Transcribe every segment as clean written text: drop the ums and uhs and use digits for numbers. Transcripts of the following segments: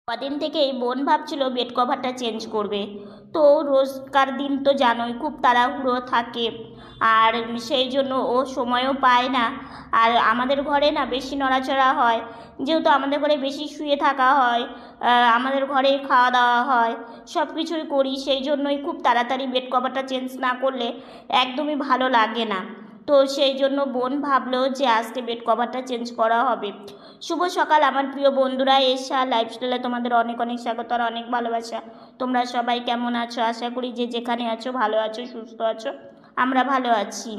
কদিন থেকেই বোন ভাবছিল বেড কভারটা চেঞ্জ করবে। তো রোজকার দিন তো জানোই খুব তাড়াহুড়ো থাকে, আর সেই জন্য ও সময়ও পায় না। আর আমাদের ঘরে না বেশি নড়াচড়া হয়, যেহেতু আমাদের ঘরে বেশি শুয়ে থাকা হয়, আমাদের ঘরেই খাওয়া দাওয়া হয়, সব কিছুই করি, সেই জন্যই খুব তাড়াতাড়ি বেড কভারটা চেঞ্জ না করলে একদমই ভালো লাগে না। তো সেই জন্য বোন ভাবলো যে আজকে বেড কভারটা চেঞ্জ করা হবে। শুভ সকাল আমার প্রিয় বন্ধুরা, এশা লাইফস্টাইলে তোমাদের অনেক অনেক স্বাগত আর অনেক ভালোবাসা। তোমরা সবাই কেমন আছো? আশা করি যে যেখানে আছো ভালো আছো, সুস্থ আছো। আমরা ভালো আছি।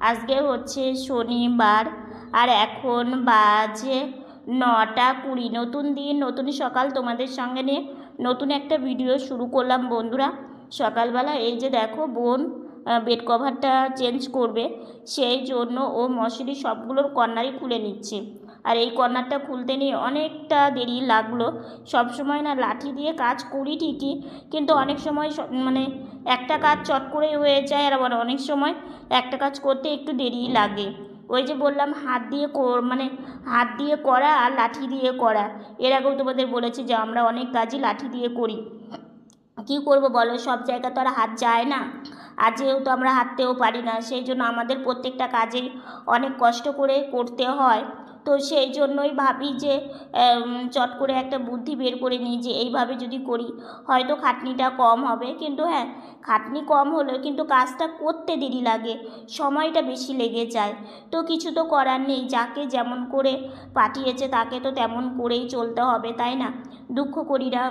আজকে হচ্ছে শনিবার আর এখন বাজে 9:20। নতুন দিন, নতুন সকাল, তোমাদের সঙ্গে নিয়ে নতুন একটা ভিডিও শুরু করলাম বন্ধুরা। সকালবেলা এই যে দেখো বোন বেড কভারটা চেঞ্জ করবে, সেই জন্য ও মশারি সবগুলোর কর্নারই খুলে নিচ্ছে। আর এই কর্নারটা খুলতে নিয়ে অনেকটা দেরি লাগলো। সব সময় না লাঠি দিয়ে কাজ করি ঠিকই, কিন্তু অনেক সময় মানে একটা কাজ চট করেই হয়ে যায়, আর আবার অনেক সময় একটা কাজ করতে একটু দেরি লাগে। ওই যে বললাম হাত দিয়ে মানে হাত দিয়ে করা আর লাঠি দিয়ে করা। এর আগেও তোমাদের বলেছি যে আমরা অনেক কাজই লাঠি দিয়ে করি। কী করবো বলো, সব জায়গা তো আর হাত যায় না, আর যেহেতু আমরা হাঁটতেও পারি না, সেই জন্য আমাদের প্রত্যেকটা কাজেই অনেক কষ্ট করে করতে হয়। তো সেই জন্যই ভাবি যে চট করে একটা বুদ্ধি বের করে নিই যে এইভাবে যদি করি হয়তো খাটনিটা কম হবে। কিন্তু হ্যাঁ, খাটনি কম হলেও কিন্তু কাজটা করতে দেরি লাগে, সময়টা বেশি লেগে যায়। তো কিছু তো করার নেই, যাকে যেমন করে পাঠিয়েছে তাকে তো তেমন করেই চলতে হবে, তাই না? দুঃখ করি না,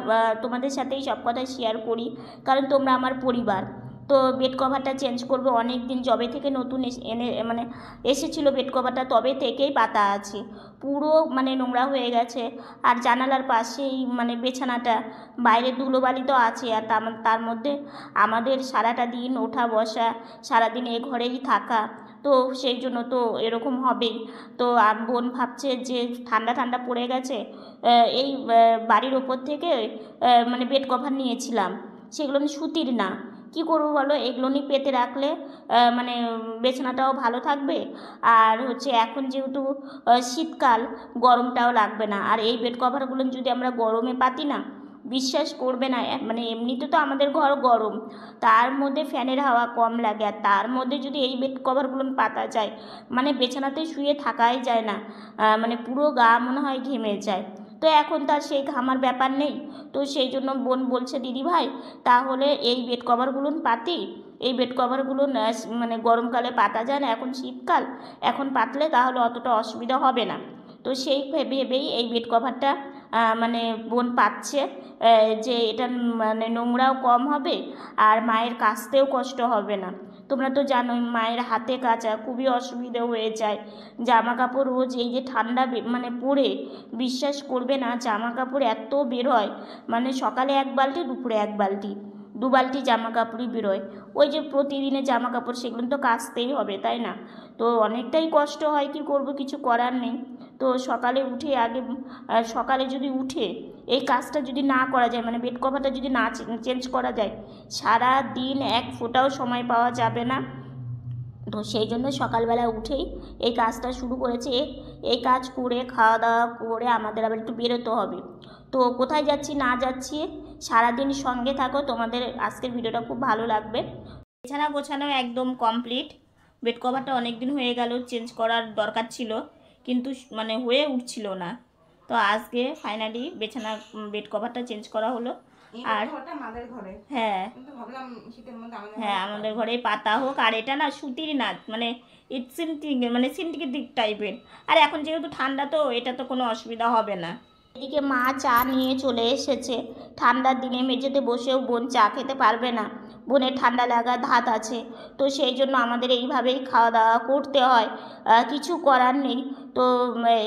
তোমাদের সাথেই সব কথা শেয়ার করি, কারণ তোমরা আমার পরিবার। তো বেড কভারটা চেঞ্জ করবে অনেক দিন, জবে থেকে নতুন মানে এসেছিলো বেড কভারটা, তবে থেকেই পাতা আছে, পুরো মানে নোংরা হয়ে গেছে। আর জানালার পাশেই মানে বিছানাটা, বাইরে ধুলোবালি তো আছে, আর তার মধ্যে আমাদের সারাটা দিন ওঠা বসা, সারাদিন এ ঘরেই থাকা, তো সেই জন্য তো এরকম হবেই। তো বোন ভাবছে যে ঠান্ডা ঠান্ডা পড়ে গেছে, এই বাড়ির ওপর থেকে মানে বেড কভার নিয়েছিলাম, সেগুলো সুতির না। কী করবো বলো, এগুলো নিয়ে পেতে রাখলে মানে বিছানাটাও ভালো থাকবে, আর হচ্ছে এখন যেহেতু শীতকাল, গরমটাও লাগবে না। আর এই বেড কভারগুলো যদি আমরা গরমে পাতি না, বিশ্বাস করবে না, মানে এমনিতে তো আমাদের ঘর গরম, তার মধ্যে ফ্যানের হাওয়া কম লাগে, আর তার মধ্যে যদি এই বেড কভারগুলো পাতা যায়, মানে বিছানাতে শুয়ে থাকাই যায় না, মানে পুরো গা মনে হয় ঘেমে যায়। তো এখন তার সেই ঘামার ব্যাপার নেই। তো সেই জন্য বোন বলছে দিদি ভাই তাহলে এই বেড কভারগুলো পাতি, এই বেড কভারগুলো মানে গরমকালে পাতা যায় না, এখন শীতকাল, এখন পাতলে তাহলে অতটা অসুবিধা হবে না। তো সেই ভেবেই এই বেড কভারটা মানে বোন পাচ্ছে, যে এটা মানে নোংরাও কম হবে আর মায়ের কাচতেও কষ্ট হবে না। তোমরা তো জানোই মায়ের হাতে কাচা খুবই অসুবিধা হয়ে যায়, জামা কাপড় রোজ এই যে ঠান্ডা মানে পরে, বিশ্বাস করবে না জামা কাপড় এত বেরোয়, মানে সকালে এক বালতি, দুপুরে এক বালতি, 2 বালতি জামা কাপড়ই বেরোয়। ওই যে প্রতিদিনের জামা কাপড়, সেগুলো তো কাচতেই হবে, তাই না? তো অনেকটাই কষ্ট হয়, কি করব, কিছু করার নেই। তো সকালে উঠে আগে সকালে যদি উঠে এই কাজটা যদি না করা যায়, মানে বেড কভারটা যদি না চেঞ্জ করা যায়, সারা দিন এক ফোঁটাও সময় পাওয়া যাবে না। তো সেই জন্য সকালবেলা উঠেই এই কাজটা শুরু করেছে। এই কাজ করে খাওয়া দাওয়া করে আমাদের আবার একটু বেরোতে হবে। তো কোথায় যাচ্ছি না যাচ্ছি সারাদিন সঙ্গে থাকো, তোমাদের আজকের ভিডিওটা খুব ভালো লাগবে। বিছানা গোছানো একদম কমপ্লিট। বেড কভারটা অনেক দিন হয়ে গেল, চেঞ্জ করার দরকার ছিল, কিন্তু মানে হয়ে উঠছিল না। তো আজকে ফাইনালি বেড কভারটা চেঞ্জ করা হলো। আর হ্যাঁ হ্যাঁ, আমাদের ঘরে পাতা হোক, আর এটা না সুতির না, মানে সিনথেটিক টাইপের। আর এখন যেহেতু ঠান্ডা, তো এটা তো কোনো অসুবিধা হবে না। এদিকে মা চা নিয়ে চলে এসেছে। ঠান্ডার দিনে মেঝেতে বসেও বোন চা খেতে পারবে না, বোনের ঠান্ডা লাগার ধাত আছে। তো সেই জন্য আমাদের এইভাবেই খাওয়া দাওয়া করতে হয়, কিছু করার নেই। তো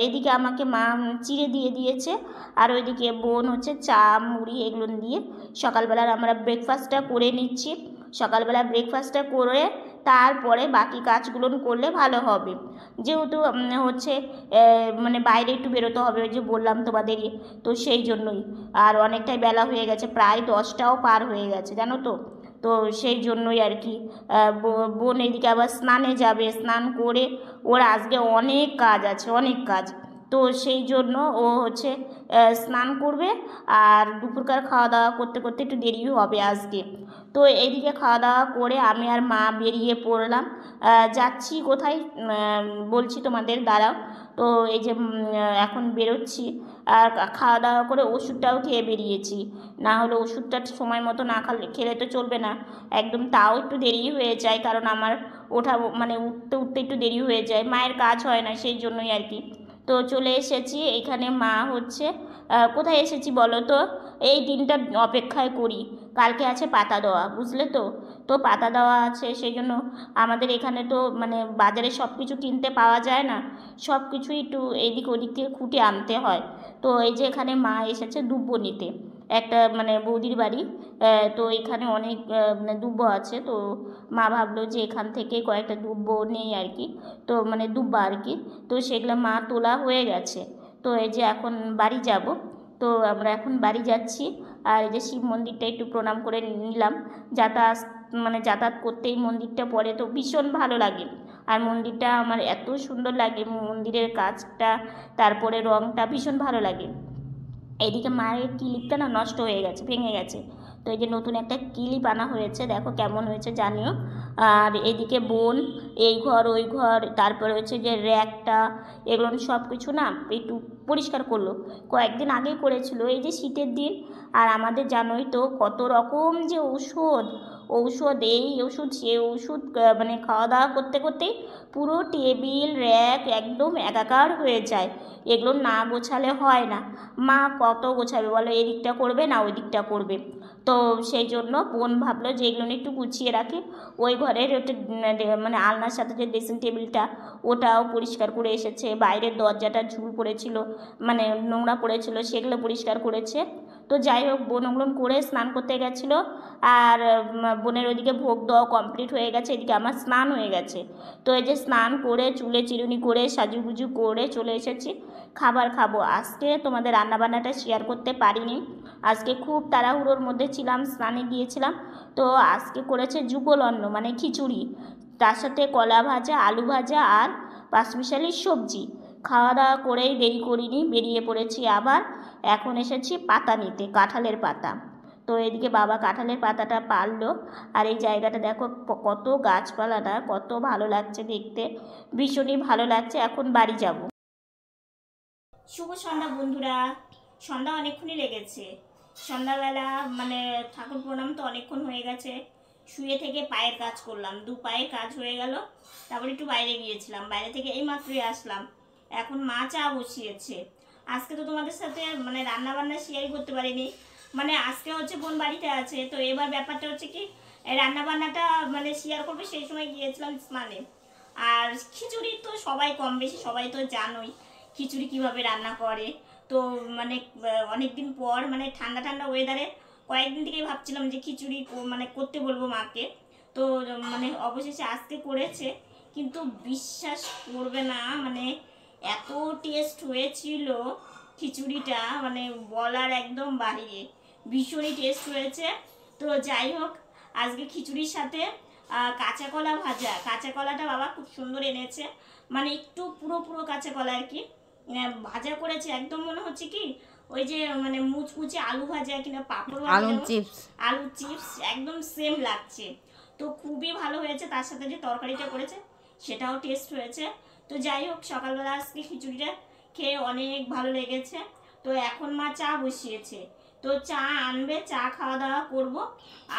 এদিকে আমাকে মা চিড়ে দিয়ে দিয়েছে, আর ওইদিকে বোন হচ্ছে চা মুড়ি এগুলো দিয়ে সকালবেলার আমরা ব্রেকফাস্টটা করে নিচ্ছি। সকালবেলা ব্রেকফাস্টটা করে তারপরে বাকি কাজগুলো করলে ভালো হবে, যেহেতু হচ্ছে মানে বাইরে একটু বেরোতে হবে, ওই যে বললাম তোমাদেরই। তো সেই জন্যই, আর অনেকটাই বেলা হয়ে গেছে, প্রায় 10টাও পার হয়ে গেছে জানো তো। তো সেই জন্যই আর কি, বোন এদিকে আবার স্নানে যাবে, স্নান করে ওর আজকে অনেক কাজ আছে, অনেক কাজ। তো সেই জন্য ও হচ্ছে স্নান করবে, আর দুপুরকার খাওয়া দাওয়া করতে করতে একটু দেরি হবে আজকে। তো এইদিকে খাওয়া দাওয়া করে আমি আর মা বেরিয়ে পড়লাম। যাচ্ছি কোথায় বলছি তোমাদের, দাঁড়াও। তো এই যে এখন বেরোচ্ছি, আর খাওয়া দাওয়া করে ওষুধটাও খেয়ে বেরিয়েছি, না হলে ওষুধটা সময় মতো না খেলে তো চলবে না একদম। তাও একটু দেরি হয়ে যায়, কারণ আমার ওঠা মানে উঠতে উঠতে একটু দেরি হয়ে যায়, মায়ের কাজ হয় না সেই জন্যই আর কি। তো চলে এসেছি এখানে। মা হচ্ছে কোথায় এসেছি বলো তো, এই দিনটা অপেক্ষায় করি। কালকে আছে পাতা দেওয়া, বুঝলে তো। তো পাতা দেওয়া আছে, সেই জন্য আমাদের এখানে তো মানে বাজারে সব কিছু কিনতে পাওয়া যায় না, সব কিছুই একটু এদিক ওদিক থেকে খুঁটে আনতে হয়। তো এই যে এখানে মা এসেছে দুব্বো নিতে, একটা মানে বৌদির বাড়ি। তো এখানে অনেক মানে দুব্বো আছে, তো মা ভাবলো যে এখান থেকে কয়েকটা দুব্বো নেই আর কি, তো মানে দুব্বা আর কি। তো সেগুলো মা তোলা হয়ে গেছে। তো এই যে এখন বাড়ি যাব, তো আমরা এখন বাড়ি যাচ্ছি। আর এই যে শিব মন্দিরটা একটু প্রণাম করে নিলাম। যাতায়াত করতেই মন্দিরটা পড়ে, তো ভীষণ ভালো লাগে। আর মন্দিরটা আমার এত সুন্দর লাগে, মন্দিরের কাজটা, তারপরে রঙটা ভীষণ ভালো লাগে। এদিকে মায়ের ক্লিপটা না নষ্ট হয়ে গেছে, ভেঙে গেছে। তো এই যে নতুন একটা ক্লিপ আনা হয়েছে, দেখো কেমন হয়েছে জানিও। আর এদিকে বোন এই ঘর ওই ঘর, তারপরে হচ্ছে যে র্যাকটা, এগুলো সব কিছু না একটু পরিষ্কার করলো, কয়েকদিন আগে করেছিল, এই যে শীতের দিন। আর আমাদের জানোই তো কত রকম যে ঔষধ এই ওষুধ সে ওষুধ, মানে খাওয়া দাওয়া করতে করতেই পুরো টেবিল র্যাক একদম একাকার হয়ে যায়। এগুলো না গোছালে হয় না। মা কত গোছাবে বলো, এই দিকটা করবে না ওই দিকটা করবে। তো সেই জন্য বোন ভাবলো যে এগুলো একটু গুছিয়ে রাখি। ওই ঘরের ওটা মানে আলনার সাথে যে ড্রেসিং টেবিলটা, ওটাও পরিষ্কার করে এসেছে। বাইরের দরজাটা ঝুল পড়েছিল, মানে নোংরা পড়েছিল, সেগুলো পরিষ্কার করেছে। তো যাই হোক, বোন ওগুলো করে স্নান করতে গেছিলো। আর বোনের ওইদিকে ভোগ দেওয়া কমপ্লিট হয়ে গেছে, এদিকে আমার স্নান হয়ে গেছে। তো এই যে স্নান করে চুলে চিরুনি করে সাজুগুজু করে চলে এসেছি খাবার খাবো। আজকে তোমাদের রান্নাবান্নাটা শেয়ার করতে পারিনি, আজকে খুব তাড়াহুড়োর মধ্যে ছিলাম, স্নানে গিয়েছিলাম। তো আজকে করেছে যুগল অন্ন মানে খিচুড়ি, তার সাথে কলা ভাজা, আলু ভাজা আর পাঁচমিশালি সবজি। খাওয়া দাওয়া করেই দেরি করিনি, বেরিয়ে পড়েছি আবার। এখন এসেছি পাতা নিতে, কাঁঠালের পাতা। তো এদিকে বাবা কাঁঠালের পাতাটা পারলো। আর এই জায়গাটা দেখো কত গাছপালা, না কত ভালো লাগছে দেখতে, ভীষণই ভালো লাগছে। এখন বাড়ি যাব। শুভ সন্ধ্যা বন্ধুরা, সন্ধ্যা অনেকক্ষণই লেগেছে। সন্ধ্যাবেলা মানে ঠাকুর প্রণাম তো অনেকক্ষণ হয়ে গেছে, শুয়ে থেকে পায়ের কাজ করলাম, দু পায়ে কাজ হয়ে গেল। তারপরে একটু বাইরে গিয়েছিলাম, বাইরে থেকে এই মাত্রই আসলাম। এখন মা চা বসিয়েছে। আজকে তো তোমাদের সাথে মানে রান্না বান্না শেয়ারই করতে পারিনি, মানে আজকে হচ্ছে বোন বাড়িতে আছে, তো এবার ব্যাপারটা হচ্ছে কি রান্না বান্নাটা মানে শেয়ার করবে, সেই সময় গিয়েছিলাম স্নানে। আর খিচুড়ি তো সবাই কম বেশি সবাই তো জানোই খিচুড়ি কিভাবে রান্না করে। তো মানে অনেক দিন পর মানে ঠান্ডা ঠান্ডা ওয়েদারে কয়েকদিন থেকেই ভাবছিলাম যে খিচুড়ি মানে করতে বলবো মাকে। তো মানে অবশেষে আজকে করেছে, কিন্তু বিশ্বাস করবে না মানে এত টেস্ট হয়েছিল খিচুড়িটা, মানে বলার একদম বাইরে, ভীষণই টেস্ট হয়েছে। তো যাই হোক, আজকে খিচুড়ির সাথে কাঁচা কলা ভাজা, কাঁচা কলাটা বাবা খুব সুন্দর এনেছে, মানে একটু পুরো পুরো কাঁচা কলা আর কি ভাজা করেছে, একদম মনে হচ্ছে কি ওই যে মানে মুচমুচে আলু ভাজা কিনা পাঁপড় ভাজা, আলু চিপস একদম সেম লাগছে। তো খুবই ভালো হয়েছে, তার সাথে যে তরকারিটা করেছে সেটাও টেস্ট হয়েছে। তো যাই হোক, সকালবেলা আজকে খিচুড়িটা খেয়ে অনেক ভালো লেগেছে। তো এখন মা চা বসিয়েছে, তো চা আনবে, চা খাওয়া দাওয়া করবো।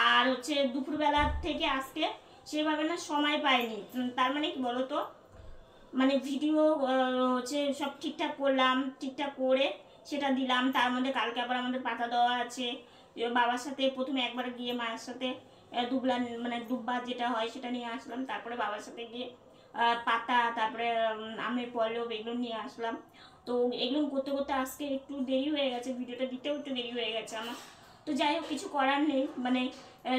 আর হচ্ছে দুপুরবেলা থেকে আজকে সেভাবে না সময় পাইনি, তার মানে কি বলো তো, মানে ভিডিও হচ্ছে সব ঠিকঠাক করলাম, ঠিকঠাক করে সেটা দিলাম। তার মধ্যে কালকে আবার আমাদের পাতা দেওয়া আছে, বাবার সাথে প্রথমে একবার গিয়ে মায়ের সাথে দুব্বা যেটা হয় সেটা নিয়ে আসলাম, তারপরে বাবার সাথে গিয়ে পাতা, তারপরে আমের পল্লব এগুলো নিয়ে আসলাম। তো এগুলো করতে করতে আজকে একটু দেরি হয়ে গেছে, ভিডিওটা দিতেও একটু দেরি হয়ে গেছে আমার। তো যাই হোক, কিছু করার নেই, মানে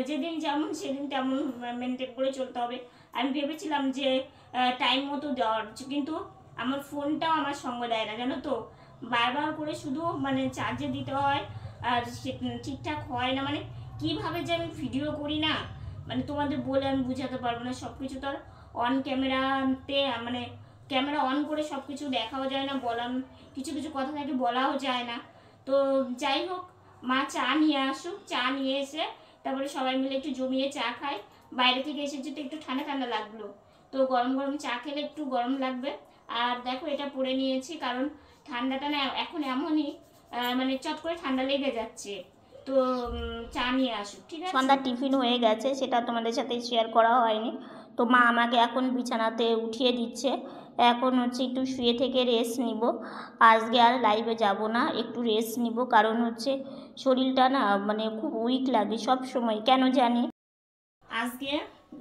যেদিন যেমন সেদিন তেমন মেনটেন করে চলতে হবে। আমি ভেবেছিলাম যে টাইম মতো দেওয়ার, কিন্তু আমার ফোনটাও আমার সঙ্গ দেয় না জানো তো, বারবার করে শুধু মানে চার্জে দিতে হয়, আর ঠিকঠাক হয় না। মানে কিভাবে যে আমি ভিডিও করি না, মানে তোমাদের বলে আমি বুঝাতে পারবো না। সব কিছু তো আর অন ক্যামেরাতে মানে ক্যামেরা অন করে সব কিছু দেখাও যায় না, কিছু কিছু কথা থাকে বলাও যায় না। তো যাই হোক, মা চা নিয়ে আসুক, চা নিয়ে এসে তারপরে সবাই মিলে একটু জমিয়ে চা খাই। বাইরে থেকে এসেছি তো একটু ঠান্ডা ঠান্ডা লাগলো, তো গরম গরম চা খেলে একটু গরম লাগবে। আর দেখো এটা পরে নিয়েছি, কারণ ঠান্ডাটা না এখন এমনই মানে চট করে ঠান্ডা লেগে যাচ্ছে। তো চা নিয়ে আসুক, ঠিক আছে। সন্ধ্যার টিফিন হয়ে গেছে, সেটা তোমাদের সাথে শেয়ার করা হয়নি। তো মা আমাকে এখন বিছানাতে উঠিয়ে দিচ্ছে, এখন হচ্ছে একটু শুয়ে থেকে রেস্ট নিব। আজকে আর লাইভে যাব না, একটু রেস্ট নিব, কারণ হচ্ছে শরীরটা না মানে খুব উইক লাগে সব সময়, কেন জানি। আজকে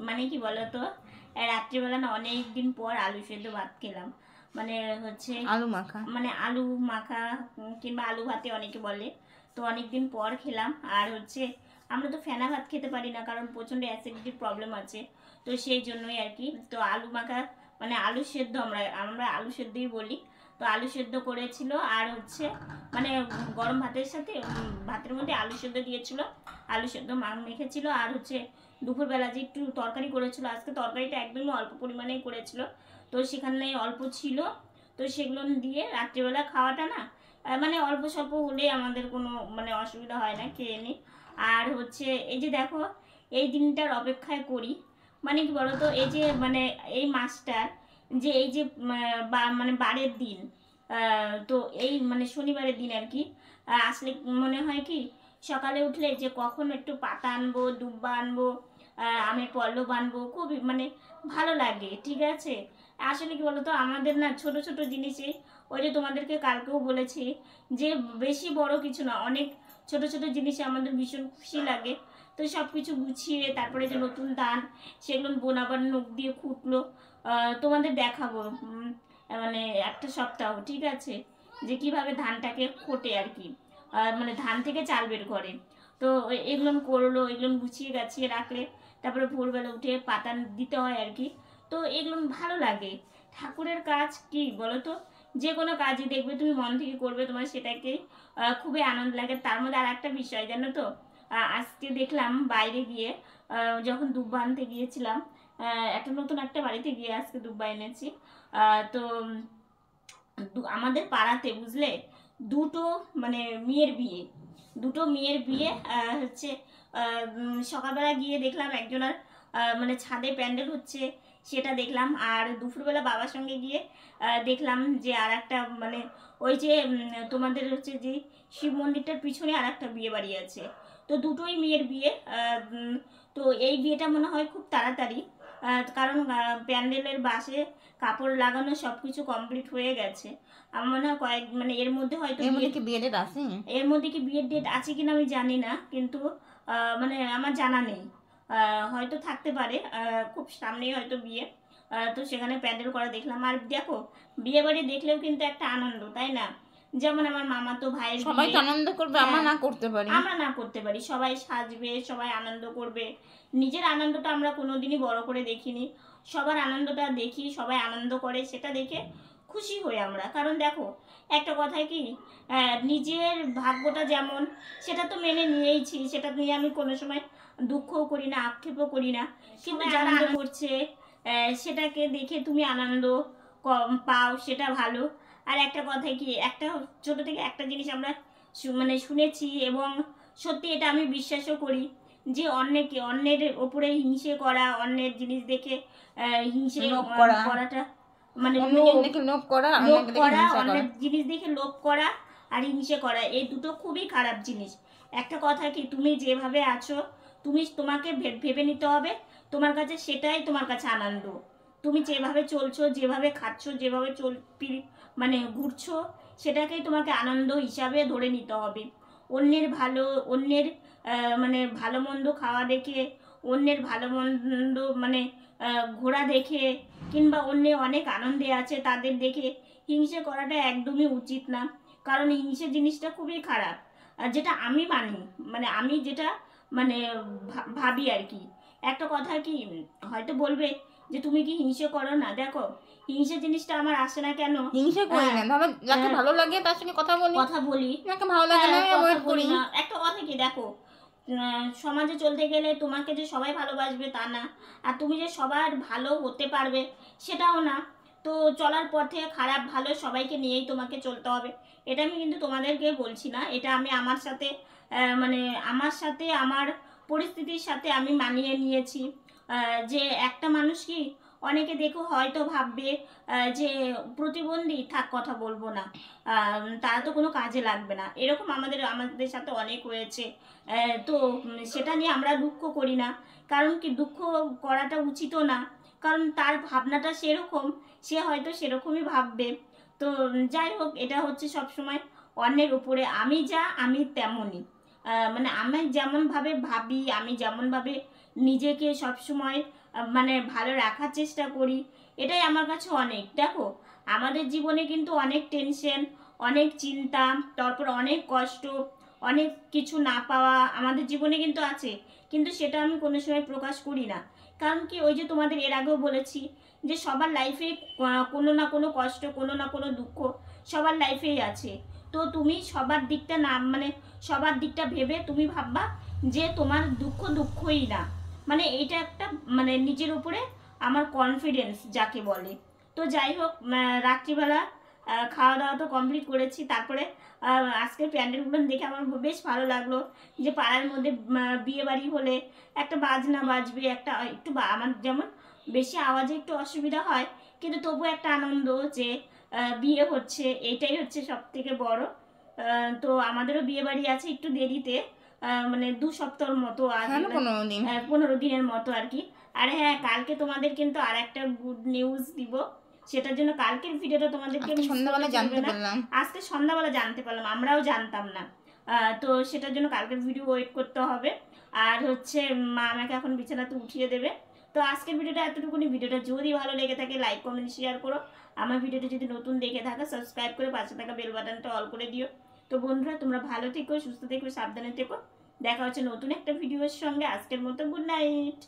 মানে কি বলতো, রাত্রিবেলা না অনেক দিন পর আলু সেদ্ধ ভাত খেলাম, মানে হচ্ছে আলু মাখা, মানে আলু মাখা কিংবা আলু ভাতে অনেকে বলে। তো অনেক দিন পর খেলাম। আর হচ্ছে আমরা তো ফেনা ভাত খেতে পারি না, কারণ প্রচণ্ড অ্যাসিডিটির প্রবলেম আছে, তো সেই জন্যই আর কি। তো আলু মাখা মানে আলু সেদ্ধ, আমরা আলু সেদ্ধই বলি। তো আলু সেদ্ধ করেছিল, আর হচ্ছে মানে গরম ভাতের সাথে ভাতের মধ্যে আলু সেদ্ধ দিয়েছিল, আলু সেদ্ধ মেখেছিল। আর হচ্ছে দুপুরবেলা যে একটু তরকারি করেছিল, আজকে তরকারিটা একদমই অল্প পরিমাণেই করেছিল, তো সেখানে অল্প ছিল, তো সেগুলো দিয়ে রাত্রিবেলা খাওয়াটা না মানে অল্প স্বল্প হলে আমাদের কোনো মানে অসুবিধা হয় না, খেয়ে নিই। আর হচ্ছে এই যে দেখো, এই দিনটার অপেক্ষায় করি, মানে কি বলতো, এই যে মানে এই মাসটার যে এই যে মানে বারের দিন, তো এই মানে শনিবারের দিন আর কি আসলে মনে হয় কি, সকালে উঠলে যে কখন একটু পাতা আনবো, দুব্বা আনবো, আমের পল্লব আনবো, খুবই মানে ভালো লাগে, ঠিক আছে। আসলে কি বলতো, আমাদের না ছোট ছোট জিনিসে, ওই যে তোমাদেরকে কালকেও বলেছি যে বেশি বড় কিছু না, অনেক ছোট ছোট জিনিসে আমাদের ভীষণ খুশি লাগে। তো সব কিছু গুছিয়ে তারপরে যে নতুন ধান, সেগুলো বোনাবার নখ দিয়ে খুঁটলো, তোমাদের দেখাবো মানে একটা সপ্তাহ, ঠিক আছে, যে কিভাবে ধানটাকে খোটে আর কি, মানে ধান থেকে চাল বের করে। তো এগুলো করলো, এগুলো গুছিয়ে গাছিয়ে রাখলে তারপরে ভোরবেলা উঠে পাতা দিতে হয় আর কি। তো এগুলো ভালো লাগে। ঠাকুরের কাজ কি বলো তো, যে কোনো কাজই দেখবে তুমি মন থেকে করবে, তোমার সেটাকে খুবই আনন্দ লাগে। তার মধ্যে আর একটা বিষয় জানো তো, আজকে দেখলাম বাইরে গিয়ে, যখন দুব্বা আনতে গিয়েছিলাম, একটা নতুন একটা বাড়িতে গিয়ে আজকে দুব্বা এনেছি, তো আমাদের পাড়াতে বুঝলে দুটো মানে মেয়ের বিয়ে, দুটো মেয়ের বিয়ে হচ্ছে। সকালবেলা গিয়ে দেখলাম একজনের মানে ছাদে প্যান্ডেল হচ্ছে, সেটা দেখলাম। আর দুপুরবেলা বাবার সঙ্গে গিয়ে দেখলাম যে আর একটা মানে ওই যে তোমাদের হচ্ছে যে শিব মন্দিরটার পিছনে আর একটা বিয়ে বাড়ি আছে, তো দুটোই মেয়ের বিয়ে। তো এই বিয়েটা মনে হয় খুব তাড়াতাড়ি, কারণ প্যান্ডেলের বাসে কাপড় লাগানো সব কিছু কমপ্লিট হয়ে গেছে। আমার মনে হয় কয়েক মানে এর মধ্যে হয়তো এর মধ্যে কি বিয়ের ডেট আছে, এর মধ্যে কি বিয়ের ডেট আছে কিনা আমি জানি না, কিন্তু মানে আমার জানা নেই, হয়তো থাকতে পারে, খুব সামনেই হয়তো বিয়ে। তো সেখানে প্যান্ডেল করা দেখলাম। আর দেখো, বিয়ে বাড়ি দেখলেও কিন্তু একটা আনন্দ, তাই না? যেমন আমার মামা তো ভাইয়ের সবাই তো আনন্দ করবে, আমরা না করতে পারি, আমরা না করতে পারি, সবাই সাজবে, সবাই আনন্দ করবে। নিজের আনন্দটা আমরা কোনোদিনই বড় করে দেখিনি, সবার আনন্দটা দেখি, সবাই আনন্দ করে, সেটা দেখে খুশি হই আমরা। কারণ দেখো, একটা কথায় কি, নিজের ভাগ্যটা যেমন, সেটা তো মেনে নিয়েইছি, সেটা নিয়ে আমি কোনো সময় দুঃখও করি না, আক্ষেপও করি না। কিন্তু যারা আনন্দ করছে সেটাকে দেখে তুমি আনন্দ কম পাও, সেটা ভালো। আর একটা কথায় কি, একটা ছোট থেকে একটা জিনিস আমরা মানে শুনেছি, এবং সত্যি এটা আমি বিশ্বাসও করি, যে অন্যের ওপরে হিংসে করা, অন্যের জিনিস দেখে হিংসে করাটা, মানে লোভ করা, অন্যের জিনিস দেখে লোভ করা আর হিংসে করা, এই দুটো খুবই খারাপ জিনিস। একটা কথা কি, তুমি যেভাবে আছো, তোমাকে ভেবে নিতে হবে, তোমার কাছে সেটাই তোমার কাছে আনন্দ। তুমি যেভাবে চলছো, যেভাবে খাচ্ছ, যেভাবে মানে ঘুরছো, সেটাকেই তোমাকে আনন্দ হিসাবে ধরে নিতে হবে। অন্যের মানে ভালো মন্দ খাওয়া দেখে, অন্যের ভালো মন্দ মানে ঘোরা দেখে, কিংবা অনেক আনন্দে আছে তাদের দেখে হিংসে করাটা একদমই উচিত না। কারণ হিংসে জিনিসটা খুবই খারাপ, যেটা আমি মানি, মানে আমি যেটা মানে ভাবি আর কি। একটা কথা কি, হয়তো বলবে যে তুমি কি হিংসে করো না, দেখো হিংসে জিনিসটা আমার আসে না কেন, হিংসে করি না, ভাবে যাকে ভালো লাগে তার সঙ্গে কথা বলি, যাকে ভালো লাগে না অ্যাভয়েড করি না। একটা কথা কি, দেখো সমাজে চলতে গেলে তোমাকে যে সবাই ভালোবাসবে তা না, আর তুমি যে সবার ভালো হতে পারবে সেটাও না। তো চলার পথে খারাপ ভালো সবাইকে নিয়েই তোমাকে চলতে হবে। এটা আমি কিন্তু তোমাদেরকে বলছি না, এটা আমি আমার সাথে মানে আমার সাথে আমার পরিস্থিতির সাথে আমি মানিয়ে নিয়েছি। যে একটা মানুষ কি অনেকে দেখো হয়তো ভাববে যে প্রতিবন্ধী, থাক কথা বলবো না, তারা তো কোনো কাজে লাগবে না, এরকম আমাদের সাথে অনেক হয়েছে। তো সেটা নিয়ে আমরা দুঃখ করি না, কারণ কি দুঃখ করাটা উচিতও না, কারণ তার ভাবনাটা সেরকম, সে হয়তো সেরকমই ভাববে। তো যাই হোক, এটা হচ্ছে সবসময় অন্যের উপরে, আমি যা আমি তেমনই, মানে আমি যেমনভাবে ভাবি, আমি যেমনভাবে নিজেকে সবসময় মানে ভালো রাখার চেষ্টা করি, এটাই আমার কাছে অনেক। দেখো আমাদের জীবনে কিন্তু অনেক টেনশন, অনেক চিন্তা, তারপর অনেক কষ্ট, অনেক কিছু না পাওয়া আমাদের জীবনে কিন্তু আছে, কিন্তু সেটা আমি কোনো সময় প্রকাশ করি না। কারণ কি, ওই যে তোমাদের এর আগেও বলেছি যে সবার লাইফে কোনো না কোনো কষ্ট, কোনো না কোনো দুঃখ সবার লাইফেই আছে। তো তুমি সবার দিকটা না, মানে সবার দিকটা ভেবে তুমি ভাববা যে তোমার দুঃখ দুঃখই না, মানে এইটা একটা মানে নিজের উপরে আমার কনফিডেন্স যাকে বলে। তো যাই হোক, রাত্রিবেলা খাওয়া দাওয়া তো কমপ্লিট করেছি, তারপরে আজকে প্যান্ডেলগুলো দেখে আমার বেশ ভালো লাগলো যে পাড়ার মধ্যে বিয়ে বাড়ি হলে একটা বাজনা বাজবে, একটা একটু আমার যেমন বেশি আওয়াজে একটু অসুবিধা হয়, কিন্তু তবু একটা আনন্দ যে বিয়ে হচ্ছে, এইটাই হচ্ছে সব থেকে বড়। তো আমাদেরও বিয়ে বাড়ি আছে একটু দেরিতে, মানে 2 সপ্তাহের মতো, আর 15 দিনের মতো আর কি। আর হ্যাঁ, কালকে তোমাদের কিন্তু আর একটা গুড নিউজ দিব, সেটার জন্য কালকের ভিডিওটা তোমাদেরকে সন্ধ্যাবেলা জানতে পারলাম, আজকে সন্ধ্যাবেলা জানতে পারলাম, আমরাও জানতাম না। তো সেটার জন্য কালকের ভিডিও ওয়েট করতে হবে। আর হচ্ছে মা আমাকে এখন বিছানাতে উঠিয়ে দেবে। তো আজকের ভিডিওটা এতটুকুনি। ভিডিওটা যদি ভালো লেগে থাকে লাইক কমেন্ট শেয়ার করো, আমার ভিডিওটা যদি নতুন দেখে থাকো সাবস্ক্রাইব করে পাশে থাকা বেল বাটনটা অল করে দিও। তো বন্ধুরা, তোমরা ভালো থেকো, সুস্থ থেকো, সাবধানে থেকো। দেখা হচ্ছে নতুন একটা ভিডিওর সঙ্গে। আজকের মতো গুড নাইট।